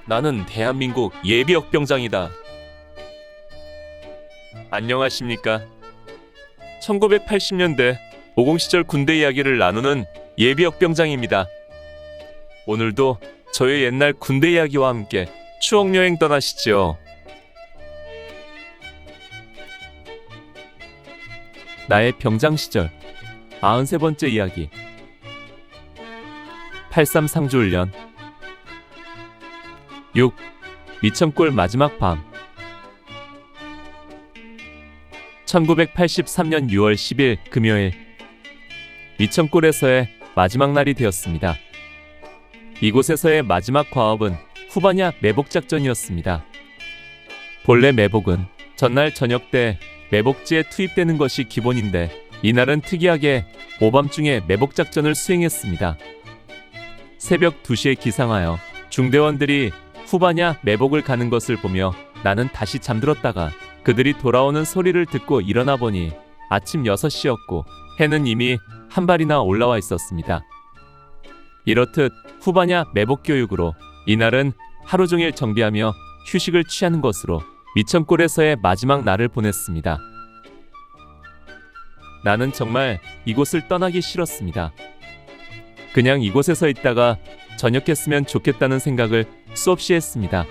나는 대한민국 예비역병장이다. 안녕하십니까? 1980년대 50 시절 군대 이야기를 나누는 예비역병장입니다. 오늘도 저의 옛날 군대 이야기와 함께 추억여행 떠나시죠. 나의 병장 시절 93번째 이야기. 83 상주훈련. 6. 미천골 마지막 밤. 1983년 6월 10일 금요일, 미천골에서의 마지막 날이 되었습니다. 이곳에서의 마지막 과업은 후반야 매복작전이었습니다. 본래 매복은 전날 저녁 때 매복지에 투입되는 것이 기본인데, 이날은 특이하게 오밤중에 매복작전을 수행했습니다. 새벽 2시에 기상하여 중대원들이 후반야 매복을 가는 것을 보며 나는 다시 잠들었다가 그들이 돌아오는 소리를 듣고 일어나 보니 아침 6시였고 해는 이미 한 발이나 올라와 있었습니다. 이렇듯 후반야 매복 교육으로 이날은 하루 종일 정비하며 휴식을 취하는 것으로 미천골에서의 마지막 날을 보냈습니다. 나는 정말 이곳을 떠나기 싫었습니다. 그냥 이곳에서 있다가 전역했으면 좋겠다는 생각을 수없이 했습니다.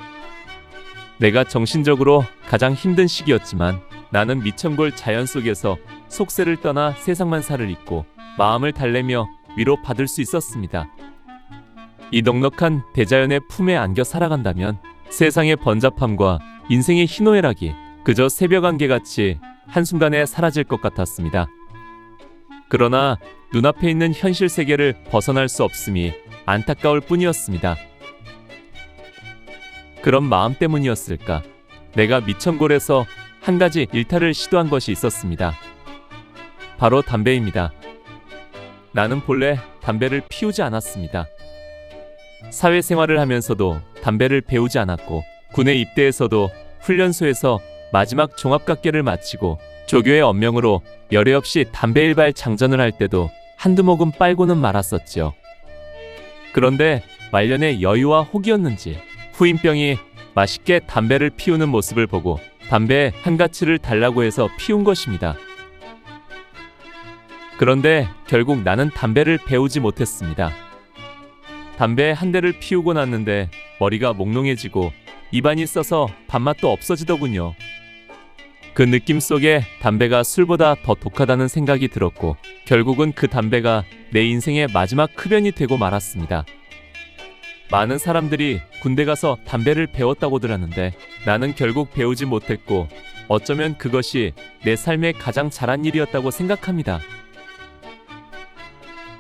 내가 정신적으로 가장 힘든 시기였지만 나는 미천골 자연 속에서 속세를 떠나 세상만 살을 잊고 마음을 달래며 위로받을 수 있었습니다. 이 넉넉한 대자연의 품에 안겨 살아간다면 세상의 번잡함과 인생의 희노애락이 그저 새벽 안개같이 한순간에 사라질 것 같았습니다. 그러나 눈앞에 있는 현실 세계를 벗어날 수 없음이 안타까울 뿐이었습니다. 그런 마음 때문이었을까? 내가 미천골에서 한 가지 일탈을 시도한 것이 있었습니다. 바로 담배입니다. 나는 본래 담배를 피우지 않았습니다. 사회생활을 하면서도 담배를 배우지 않았고, 군에 입대해서도 훈련소에서 마지막 종합각계를 마치고 조교의 엄명으로 열애 없이 담배 일발 장전을 할 때도 한두 모금 빨고는 말았었지요. 그런데 말년의 여유와 혹이었는지 후임병이 맛있게 담배를 피우는 모습을 보고 담배 한 가치를 달라고 해서 피운 것입니다. 그런데 결국 나는 담배를 배우지 못했습니다. 담배 한 대를 피우고 났는데 머리가 몽롱해지고 입안이 써서 밥맛도 없어지더군요. 그 느낌 속에 담배가 술보다 더 독하다는 생각이 들었고, 결국은 그 담배가 내 인생의 마지막 흡연이 되고 말았습니다. 많은 사람들이 군대 가서 담배를 배웠다고들 하는데 나는 결국 배우지 못했고, 어쩌면 그것이 내 삶의 가장 잘한 일이었다고 생각합니다.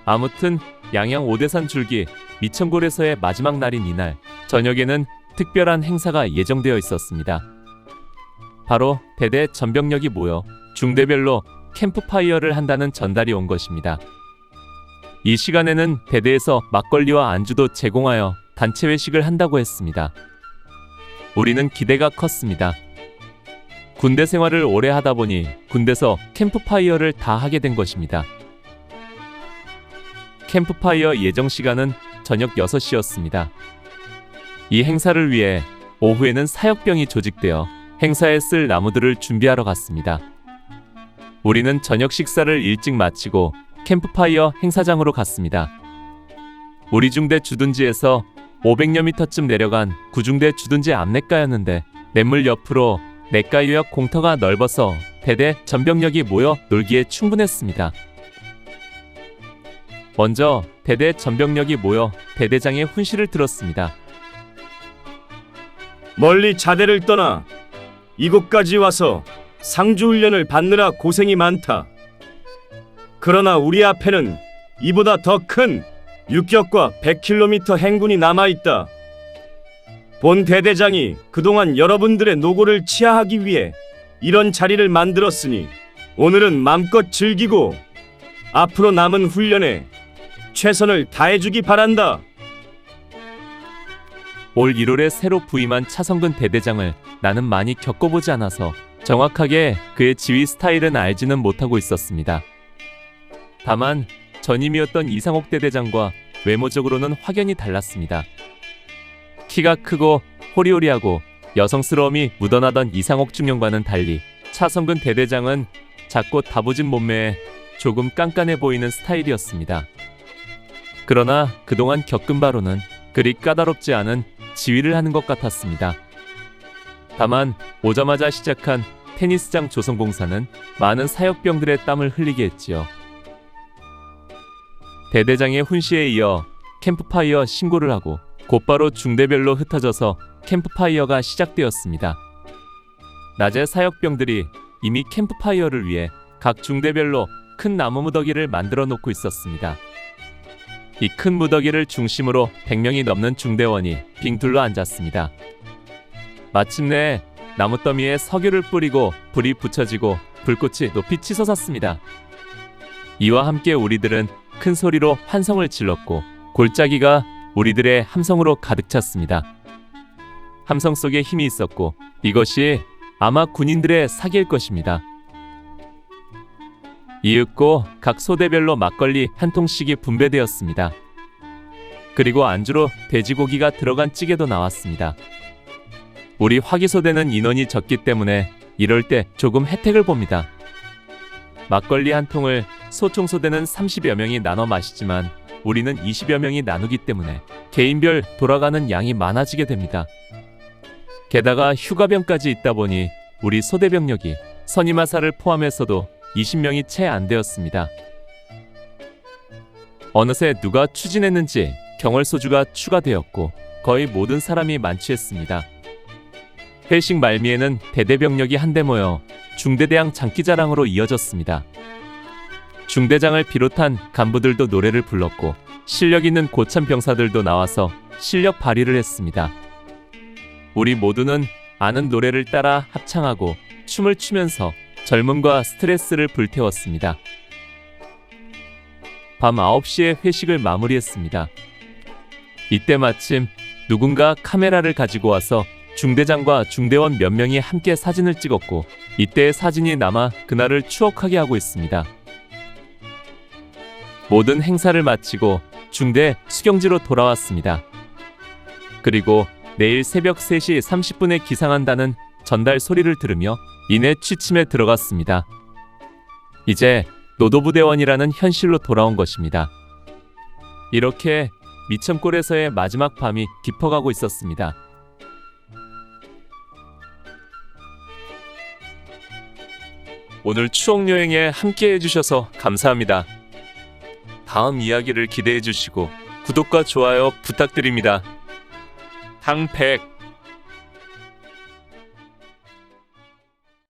아무튼 양양 오대산 줄기 미천골에서의 마지막 날인 이날 저녁에는 특별한 행사가 예정되어 있었습니다. 바로 대대 전병력이 모여 중대별로 캠프파이어를 한다는 전달이 온 것입니다. 이 시간에는 대대에서 막걸리와 안주도 제공하여 단체 회식을 한다고 했습니다. 우리는 기대가 컸습니다. 군대 생활을 오래 하다 보니 군대에서 캠프파이어를 다 하게 된 것입니다. 캠프파이어 예정 시간은 저녁 6시였습니다. 이 행사를 위해 오후에는 사역병이 조직되어 행사에 쓸 나무들을 준비하러 갔습니다. 우리는 저녁 식사를 일찍 마치고 캠프파이어 행사장으로 갔습니다. 우리 중대 주둔지에서 500여 미터쯤 내려간 구중대 주둔지 앞냇가였는데 냇물 옆으로 냇가 유역 공터가 넓어서 대대 전병력이 모여 놀기에 충분했습니다. 먼저 대대 전병력이 모여 대대장의 훈시를 들었습니다. 멀리 자대를 떠나 이곳까지 와서 상주훈련을 받느라 고생이 많다. 그러나 우리 앞에는 이보다 더 큰 육격과 100km 행군이 남아있다. 본 대대장이 그동안 여러분들의 노고를 치하하기 위해 이런 자리를 만들었으니 오늘은 맘껏 즐기고 앞으로 남은 훈련에 최선을 다해주기 바란다. 올 1월에 새로 부임한 차성근 대대장을 나는 많이 겪어보지 않아서 정확하게 그의 지휘 스타일은 알지는 못하고 있었습니다. 다만 전임이었던 이상옥 대대장과 외모적으로는 확연히 달랐습니다. 키가 크고 호리호리하고 여성스러움이 묻어나던 이상옥 중령과는 달리 차성근 대대장은 작고 다부진 몸매에 조금 깐깐해 보이는 스타일이었습니다. 그러나 그동안 겪은 바로는 그리 까다롭지 않은 지휘를 하는 것 같았습니다. 다만 오자마자 시작한 테니스장 조성공사는 많은 사역병들의 땀을 흘리게 했지요. 대대장의 훈시에 이어 캠프파이어 신고를 하고 곧바로 중대별로 흩어져서 캠프파이어가 시작되었습니다. 낮에 사역병들이 이미 캠프파이어를 위해 각 중대별로 큰 나무 무더기를 만들어 놓고 있었습니다. 이 큰 무더기를 중심으로 100명이 넘는 중대원이 빙 둘러 앉았습니다. 마침내 나무더미에 석유를 뿌리고 불이 붙여지고 불꽃이 높이 치솟았습니다. 이와 함께 우리들은 큰 소리로 환성을 질렀고 골짜기가 우리들의 함성으로 가득 찼습니다. 함성 속에 힘이 있었고 이것이 아마 군인들의 사기일 것입니다. 이윽고 각 소대별로 막걸리 한 통씩이 분배되었습니다. 그리고 안주로 돼지고기가 들어간 찌개도 나왔습니다. 우리 화기소대는 인원이 적기 때문에 이럴 때 조금 혜택을 봅니다. 막걸리 한 통을 소총소대는 30여 명이 나눠 마시지만 우리는 20여 명이 나누기 때문에 개인별 돌아가는 양이 많아지게 됩니다. 게다가 휴가병까지 있다 보니 우리 소대병력이 선임하사를 포함해서도 20명이 채 안 되었습니다. 어느새 누가 추진했는지 경월소주가 추가되었고 거의 모든 사람이 만취했습니다. 회식 말미에는 대대병력이 한데 모여 중대대항 장기자랑으로 이어졌습니다. 중대장을 비롯한 간부들도 노래를 불렀고 실력 있는 고참 병사들도 나와서 실력 발휘를 했습니다. 우리 모두는 아는 노래를 따라 합창하고 춤을 추면서 젊음과 스트레스를 불태웠습니다. 밤 9시에 회식을 마무리했습니다. 이때 마침 누군가 카메라를 가지고 와서 중대장과 중대원 몇 명이 함께 사진을 찍었고 이때의 사진이 남아 그날을 추억하게 하고 있습니다. 모든 행사를 마치고 중대 수경지로 돌아왔습니다. 그리고 내일 새벽 3시 30분에 기상한다는 전달 소리를 들으며 이내 취침에 들어갔습니다. 이제 노도부대원이라는 현실로 돌아온 것입니다. 이렇게 미천골에서의 마지막 밤이 깊어가고 있었습니다. 오늘 추억여행에 함께 해주셔서 감사합니다. 다음 이야기를 기대해 주시고 구독과 좋아요 부탁드립니다. 당백